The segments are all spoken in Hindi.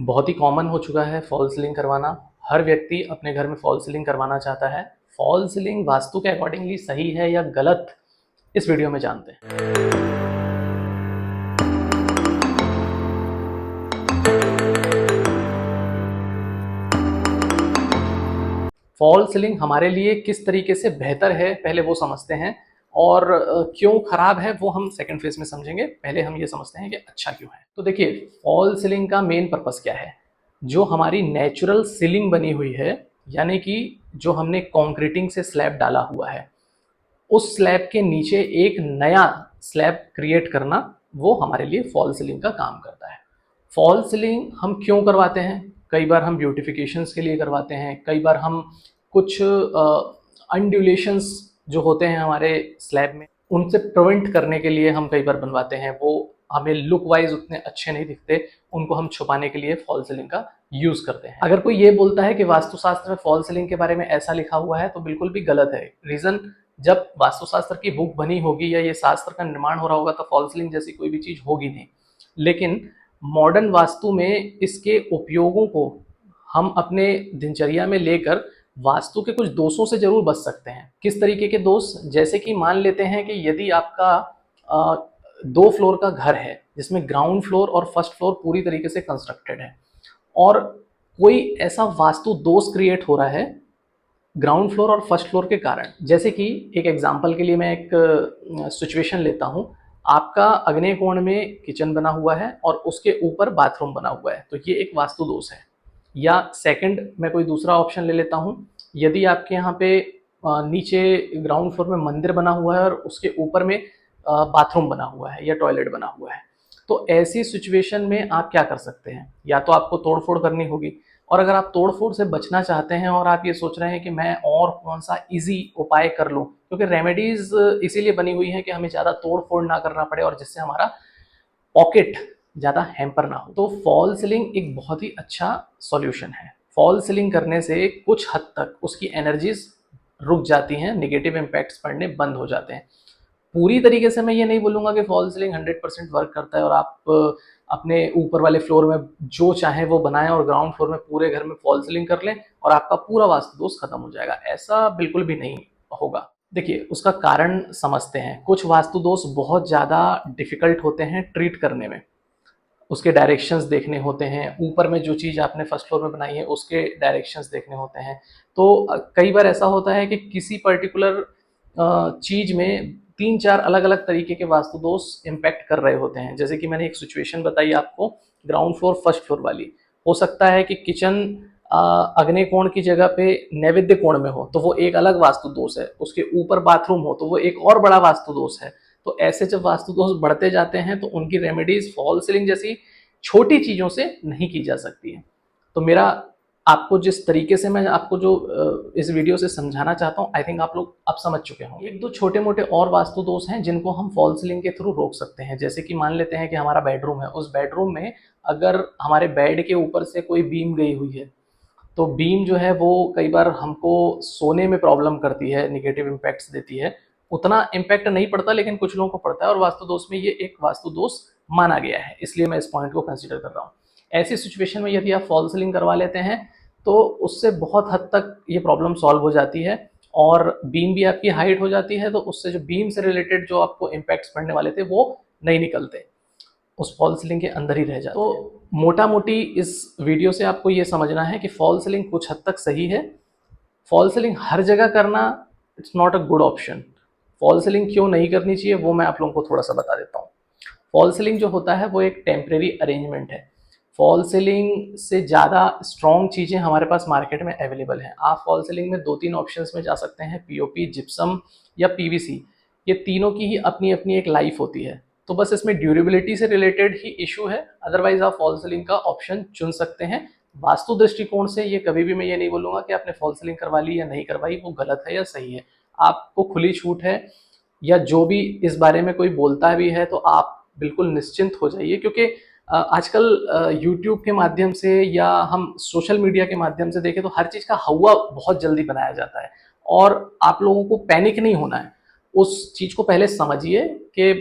बहुत ही कॉमन हो चुका है फॉल सीलिंग करवाना। हर व्यक्ति अपने घर में फॉल सीलिंग करवाना चाहता है। फॉल सीलिंग वास्तु के अकॉर्डिंगली सही है या गलत, इस वीडियो में जानते हैं। फॉल सीलिंग हमारे लिए किस तरीके से बेहतर है, पहले वो समझते हैं, और क्यों खराब है वो हम सेकंड फेज में समझेंगे। पहले हम ये समझते हैं कि अच्छा क्यों है। तो देखिए, फॉल सीलिंग का मेन पर्पस क्या है। जो हमारी नेचुरल सीलिंग बनी हुई है, यानी कि जो हमने कंक्रीटिंग से स्लैब डाला हुआ है, उस स्लैब के नीचे एक नया स्लैब क्रिएट करना, वो हमारे लिए फॉल सीलिंग का काम करता है। फॉल सीलिंग हम क्यों करवाते हैं? कई बार हम ब्यूटिफिकेशंस के लिए करवाते हैं, कई बार हम कुछ अनड्यूलेशंस जो होते हैं हमारे स्लैब में, उनसे प्रिवेंट करने के लिए हम कई बार बनवाते हैं। वो हमें लुक वाइज उतने अच्छे नहीं दिखते, उनको हम छुपाने के लिए फॉल सीलिंग का यूज करते हैं। अगर कोई ये बोलता है कि वास्तुशास्त्र में फॉल सीलिंग के बारे में ऐसा लिखा हुआ है, तो बिल्कुल भी गलत है। रीजन, जब वास्तुशास्त्र की बुक बनी होगी या ये शास्त्र का निर्माण हो रहा होगा, तो फॉल सीलिंग जैसी कोई भी चीज होगी नहीं। लेकिन मॉडर्न वास्तु में इसके उपयोगों को हम अपने दिनचर्या में लेकर वास्तु के कुछ दोषों से जरूर बच सकते हैं। किस तरीके के दोष? जैसे कि मान लेते हैं कि यदि आपका 2 फ्लोर का घर है, जिसमें ग्राउंड फ्लोर और फर्स्ट फ्लोर पूरी तरीके से कंस्ट्रक्टेड है, और कोई ऐसा वास्तु दोष क्रिएट हो रहा है ग्राउंड फ्लोर और फर्स्ट फ्लोर के कारण। जैसे कि एक एग्जांपल के लिए मैं एक सिचुएशन लेता हूं। आपका अग्नेय कोण में किचन बना हुआ है और उसके ऊपर बाथरूम बना हुआ है, तो ये एक वास्तु दोष है। या सेकंड, मैं कोई दूसरा ऑप्शन ले लेता हूं। यदि आपके यहाँ पे नीचे ग्राउंड फ्लोर में मंदिर बना हुआ है और उसके ऊपर में बाथरूम बना हुआ है या टॉयलेट बना हुआ है, तो ऐसी सिचुएशन में आप क्या कर सकते हैं? या तो आपको तोड़फोड़ करनी होगी, और अगर आप तोड़फोड़ से बचना चाहते हैं और आप ये सोच रहे हैं कि मैं और कौन सा इजी उपाय कर लूं, क्योंकि रेमेडीज इसीलिए बनी हुई है कि हमें ज़्यादा तोड़फोड़ ना करना पड़े और जिससे हमारा पॉकेट ज़्यादा हैम्पर ना हो, तो फॉल सीलिंग एक बहुत ही अच्छा सॉल्यूशन है। फॉल सीलिंग करने से कुछ हद तक उसकी एनर्जीज रुक जाती हैं, नेगेटिव इम्पैक्ट्स पड़ने बंद हो जाते हैं। पूरी तरीके से मैं ये नहीं बोलूंगा कि फॉल सीलिंग 100% वर्क करता है और आप अपने ऊपर वाले फ्लोर में जो चाहे वो बनाएं और ग्राउंड फ्लोर में पूरे घर में फॉल सीलिंग कर लें और आपका पूरा वास्तु दोष खत्म हो जाएगा। ऐसा बिल्कुल भी नहीं होगा। देखिए, उसका कारण समझते हैं। कुछ वास्तु दोष बहुत ज़्यादा डिफिकल्ट होते हैं ट्रीट करने में। उसके डायरेक्शंस देखने होते हैं, ऊपर में जो चीज़ आपने फर्स्ट फ्लोर में बनाई है उसके डायरेक्शंस देखने होते हैं। तो कई बार ऐसा होता है कि किसी पर्टिकुलर चीज़ में 3-4 अलग अलग तरीके के वास्तु दोष इम्पैक्ट कर रहे होते हैं। जैसे कि मैंने एक सिचुएशन बताई आपको, ग्राउंड फ्लोर फर्स्ट फ्लोर वाली। हो सकता है कि किचन अग्नि कोण की जगह पे नैवेद्य कोण में हो, तो वो एक अलग वास्तु दोष है। उसके ऊपर बाथरूम हो तो वो एक और बड़ा वास्तु दोष है। तो ऐसे जब वास्तु दोष बढ़ते जाते हैं तो उनकी रेमेडीज फॉल सीलिंग जैसी छोटी चीजों से नहीं की जा सकती है। तो मेरा आपको जिस तरीके से मैं आपको जो इस वीडियो से समझाना चाहता हूँ, आई थिंक आप लोग अब समझ चुके होंगे। एक दो छोटे मोटे और वास्तु दोष हैं जिनको हम फॉल सीलिंग के थ्रू रोक सकते हैं। जैसे कि मान लेते हैं कि हमारा बेडरूम है, उस बेडरूम में अगर हमारे बेड के ऊपर से कोई बीम गई हुई है, तो बीम जो है वो कई बार हमको सोने में प्रॉब्लम करती है, निगेटिव इम्पैक्ट्स देती है। उतना इम्पैक्ट नहीं पड़ता लेकिन कुछ लोगों को पड़ता है, और वास्तु दोष में ये एक वास्तु दोष माना गया है, इसलिए मैं इस पॉइंट को कंसीडर कर रहा हूँ। ऐसी सिचुएशन में यदि आप फॉल सीलिंग करवा लेते हैं तो उससे बहुत हद तक ये प्रॉब्लम सॉल्व हो जाती है, और बीम भी आपकी हाइट हो जाती है, तो उससे जो बीम से रिलेटेड जो आपको इम्पैक्ट्स पड़ने वाले थे वो नहीं निकलते, उस फॉल सीलिंग के अंदर ही रह जाते हैं। तो मोटा मोटी इस वीडियो से आपको ये समझना है कि फॉल सीलिंग कुछ हद तक सही है। फॉल सीलिंग हर जगह करना it's not a good option. Fall ceiling क्यों नहीं करनी चाहिए वो मैं आप लोगों को थोड़ा सा बता देता हूँ। फॉल सीलिंग जो होता है वो एक टेम्परेरी अरेंजमेंट है। फॉल सीलिंग से ज़्यादा स्ट्रॉन्ग चीज़ें हमारे पास मार्केट में अवेलेबल हैं। आप फॉल सीलिंग में 2-3 ऑप्शंस में जा सकते हैं, पीओपी, जिप्सम या पीवीसी। ये तीनों की ही अपनी अपनी एक लाइफ होती है, तो बस इसमें ड्यूरेबिलिटी से रिलेटेड ही इशू है। अदरवाइज आप फॉल सीलिंग का ऑप्शन चुन सकते हैं। वास्तु दृष्टिकोण से ये कभी भी मैं ये नहीं बोलूँगा कि आपने फॉल सीलिंग करवा ली या नहीं करवाई वो गलत है या सही है। आपको खुली छूट है, या जो भी इस बारे में कोई बोलता भी है तो आप बिल्कुल निश्चिंत हो जाइए, क्योंकि आजकल यूट्यूब के माध्यम से या हम सोशल मीडिया के माध्यम से देखें तो हर चीज़ का हवा बहुत जल्दी बनाया जाता है, और आप लोगों को पैनिक नहीं होना है। उस चीज़ को पहले समझिए कि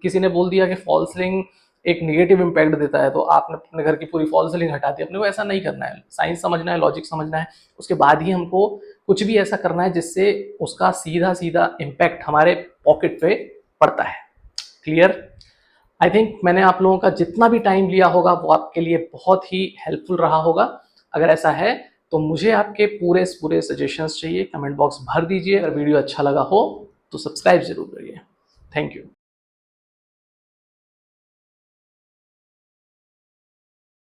किसी ने बोल दिया कि फॉल सीलिंग एक नेगेटिव इम्पैक्ट देता है तो आपने अपने घर की पूरी फॉल सीलिंग हटा दी। अपने को ऐसा नहीं करना है, साइंस समझना है, लॉजिक समझना है, उसके बाद ही हमको कुछ भी ऐसा करना है जिससे उसका सीधा सीधा इम्पैक्ट हमारे पॉकेट पे पड़ता है। क्लियर? आई थिंक मैंने आप लोगों का जितना भी टाइम लिया होगा वो आपके लिए बहुत ही हेल्पफुल रहा होगा। अगर ऐसा है तो मुझे आपके पूरे सजेशंस चाहिए, कमेंट बॉक्स भर दीजिए। अगर वीडियो अच्छा लगा हो तो सब्सक्राइब जरूर करिए। Thank you.